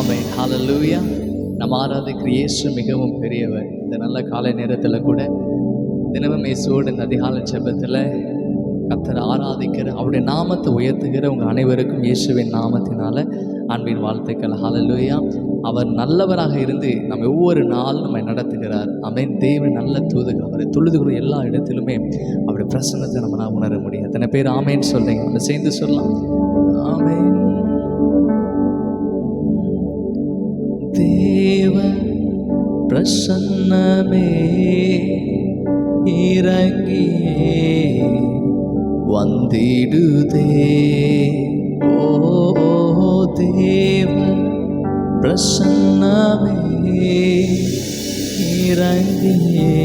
ஆமென். ஹல்லேலூயா. நம்ம ஆராதிக்கிற இயேசு மிகவும் பெரியவர். இந்த நல்ல காலை நேரத்தில் கூட தினமும் இயேசுவோடு இந்த அதிகாலை ஜெபத்தில் கர்த்தரை ஆராதிக்கிற அவருடைய நாமத்தை உயர்த்துகிற உங்கள் அனைவருக்கும் இயேசுவின் நாமத்தினால அன்பின் வாழ்த்துக்கள். ஹல்லேலூயா. அவர் நல்லவராக இருந்து நம்ம ஒவ்வொரு நாளும் நம்ம நடத்துகிறார். ஆமென். தேவன் நல்ல தூதர்கள் அவரை தொழுதுகிற எல்லா இடத்திலுமே அவருடைய பிரசன்னத்தை நம்ம உணர முடியும். எத்தனை பேர் ஆமேன்னு சொல்றீங்க? நம்ம சேர்ந்து சொல்லலாம். ஆமென். தேவ பிரசன்னமே இறங்கியே வந்திடுதே. ஓ தேவ பிரசன்னமே இறங்கியே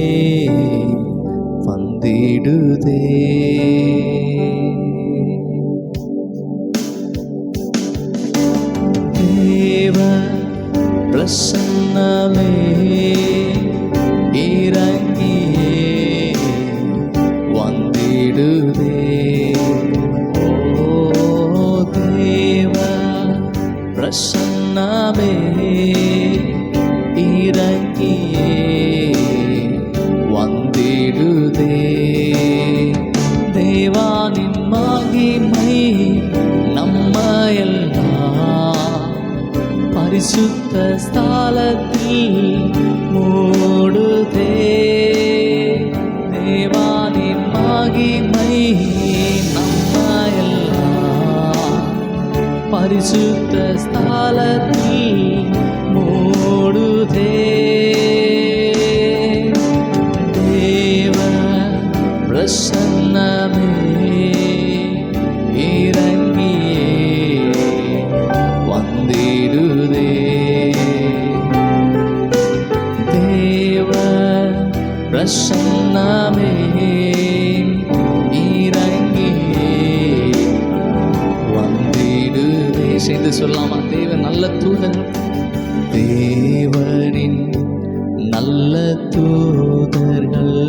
வந்திடுதே. தேவ பிரசன்னமே இறங்கியே வந்திடுதே. ஓ தேவ பிரசன்னமே இறங்கியே வந்திடுதே. தேவானின் மகிமை நம்மையெல்லாம் பரிசுத்த ஸ்தலத்தில் மூடுதே. தேவானின் மகிமை நம்மையெல்லாம் பரிசுத்த ஸ்தலத்தில் மூடுதே. தேவ பிரசன்னமே இறங்கியே வந்திடுதே. தேவ பிரசன்னமே இறங்கியே வந்திடுதே. சேர்ந்து சொல்லாமா? தேவன் நல்ல தூதர். தேவனின் நல்ல தூதர்கள்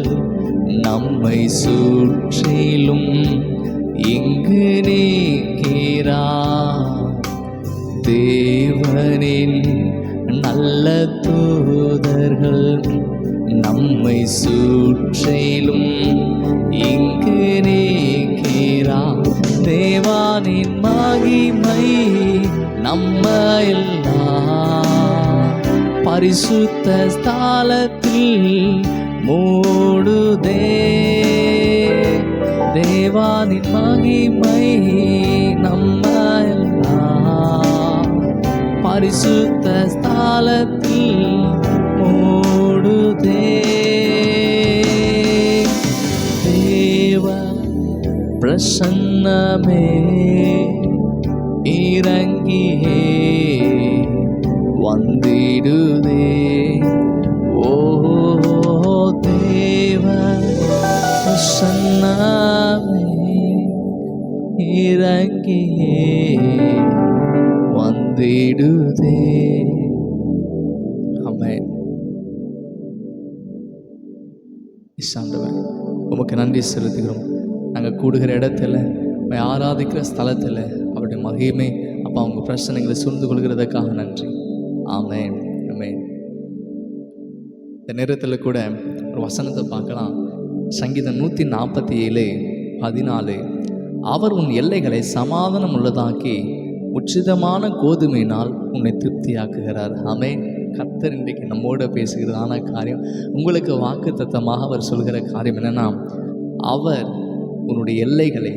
நம்மை சுற்றிலும் இங்கு நிற்கிறார். தேவனின் நல்ல தூதர்கள் நம்மை சுற்றிலும் இங்கு நிற்கிறார். தேவானின் மகிமை நம்மையெல்லாம் பரிசுத்த ஸ்தலத்தில் மூடுதே. தேவானின் மகிமை நம்மையெல்லாம் பரிசுத்த ஸ்தலத்தில் மூடுதே. தேவ பிரசன்னமே இறங்கியே வந்திடுதே. ஓ தேவ பிரசன்னமே இறங்கியே வந்திடுதே. ஆமென். ஆண்டவரே, உமக்கு நன்றி செலுத்துகிறோம். நாங்கள் கூடுகிற இடத்துல ஆராதிக்கிற ஸ்தலத்தில் அவருடைய மகிமை அப்போ அவங்க பிரச்சனைகளை சூழ்ந்து கொள்கிறதுக்காக நன்றி. ஆமென். ஆமென். இந்த நேரத்தில் கூட ஒரு வசனத்தை பார்க்கலாம். சங்கீதம் 147:14. அவர் உன் எல்லைகளை சமாதானம் உள்ளதாக்கி உச்சிதமான கோதுமையினால் உன்னை திருப்தியாக்குகிறார். ஆமென். கர்த்தர் இன்றைக்கு நம்மோட பேசுகிறதான காரியம், உங்களுக்கு வாக்கு தத்தமாக அவர் சொல்கிற காரியம் என்னன்னா, அவர் உன்னுடைய எல்லைகளை,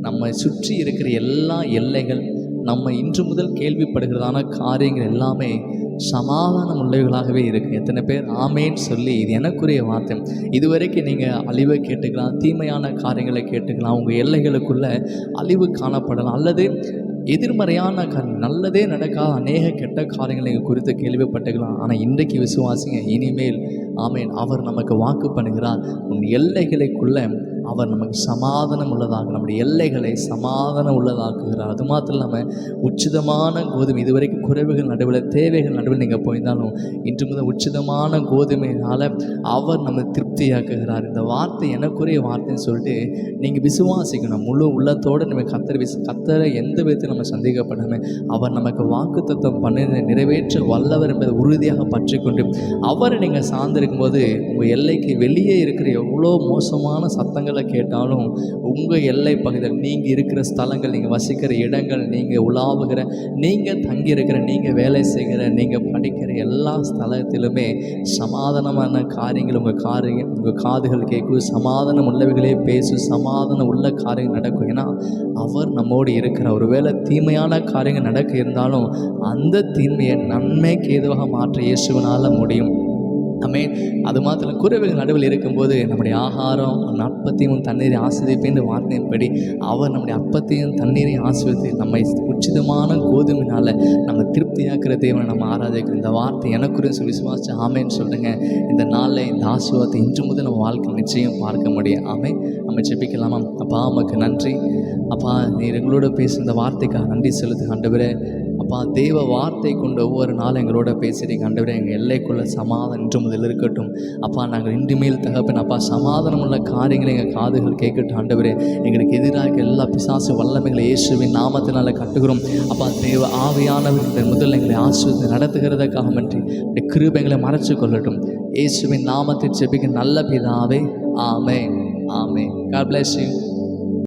நம்மை சுற்றி இருக்கிற எல்லா எல்லைகள், நம்ம இன்று முதல் கேள்விப்படுகிறதான காரியங்கள் எல்லாமே சமாதானம் உள்ளவைகளாகவே இருக்குது. எத்தனை பேர் ஆமேன்னு சொல்லி இது எனக்குரிய வார்த்தை. இதுவரைக்கும் நீங்கள் அழிவை கேட்டுக்கலாம், தீமையான காரியங்களை கேட்டுக்கலாம், உங்கள் எல்லைகளுக்குள்ள அழிவு காணப்படலாம், அல்லது எதிர்மறையான நல்லதே நடக்காத அநேக கெட்ட காரியங்களை குறித்து கேள்விப்பட்டுக்கலாம். ஆனால் இன்றைக்கு விசுவாசிங்க, இனிமேல் ஆமேன் அவர் நமக்கு வாக்கு பண்ணுகிறார். உன் எல்லைகளுக்குள்ள அவர் நமக்கு சமாதானம் உள்ளதாக, நம்முடைய எல்லைகளை சமாதானம் உள்ளதாக்குகிறார். அது மாத்திரம் இல்லாமல் உச்சிதமான கோதுமை, இதுவரைக்கும் குறைவுகள் நடுவில், தேவைகள் நடுவில் நீங்கள் போயிருந்தாலும் இன்று முதல் உச்சிதமான கோதுமையினால் அவர் நம்ம திருப்தியாக்குகிறார். இந்த வார்த்தை எனக்குரிய வார்த்தைன்னு சொல்லிட்டு நீங்கள் விசுவாசிக்கணும். முழு உள்ளத்தோடு நம்ம கத்தரை எந்த விதத்தில் நம்ம சந்தேகப்படாமல் அவர் நமக்கு வாக்குத்தத்தம் பண்ணி நிறைவேற்ற வல்லவர் என்பதை உறுதியாக பற்றி கொண்டு அவரை நீங்கள் சார்ந்திருக்கும் போது உங்கள் எல்லைக்கு வெளியே இருக்கிற எவ்வளோ மோசமான சத்தங்களை கேட்டாலும் உங்கள் எல்லை பகுதியில் நீங்கள் இருக்கிற ஸ்தலங்கள், நீங்கள் வசிக்கிற இடங்கள், நீங்கள் உலாவுகிற, நீங்கள் தங்கியிருக்கிற, நீங்கள் வேலை செய்கிற, நீங்கள் படிக்கிற எல்லா ஸ்தலத்திலுமே சமாதானமான காரியங்கள் உங்கள் காதுகள் கேட்கும். சமாதானம் உள்ளவைகளே பேசும். சமாதானம் உள்ள காரியங்கள் நடக்கும். ஏன்னா அவர் நம்மோடு இருக்கிற. ஒருவேளை தீமையான காரியங்கள் நடக்க இருந்தாலும் அந்த தீமையை நன்மைக்கு ஏதுவாக மாற்ற இயேசுவினால் முடியும். ஆமென். அது மாத்திரம் குறைவுகள் நடுவில் இருக்கும்போது நம்முடைய ஆகாரம் அப்பத்தையும் தண்ணீரை ஆசிரியப்பேன் வார்த்தையின்படி அவர் நம்முடைய அப்பத்தையும் தண்ணீரையும் ஆசிரியத்தை நம்மை உச்சிதமான கோதுமையினால் நம்ம திருப்தியாக்குற தேவனை நம்ம ஆராதிக்கிறோம். இந்த வார்த்தை எனக்குரிய சொல்லி விசுவாசி ஆமேன்னு சொல்லுங்க. இந்த நாளில் இந்த ஆசீர்வாதத்தை இன்று முதல் நம்ம வாழ்க்கையில் நிச்சயம் பார்க்க முடியும். ஆமென். நம்ம ஜெபிக்கலாமா? அப்பா உமக்கு நன்றி. அப்பா நீர் எங்களோட பேசுகிற இந்த வார்த்தைக்காக நன்றி செலுத்து ஆண்டவரே. அப்பா தேவ வார்த்தை கொண்டு ஒவ்வொரு நாளும் எங்களோட பேசுகிறீங்க ஆண்டவரே. எங்கள் எல்லைக்குள்ள சமாதானம் இன்று முதல் இருக்கட்டும். அப்பா நாங்கள் இன்று மேல் தகப்பன் அப்பா சமாதானம் உள்ள காரியங்களை எங்கள் காதுகள் கேட்கட்டும் ஆண்டவரே. எங்களுக்கு எதிராக எல்லா பிசாசு வல்லமைகளை இயேசுவின் நாமத்தினால கட்டுகிறோம். அப்பா தேவ ஆவியானவர் இந்த முதல் எங்களை ஆசீர்வாதத்தை நடத்துகிறதுக்காக நன்றி. அப்படி கிருபை எங்களை மறைச்சு கொள்ளட்டும். இயேசுவின் நாமத்தை ஜெபிக்க நல்ல பிதாவே. ஆமென். ஆமென். God bless you.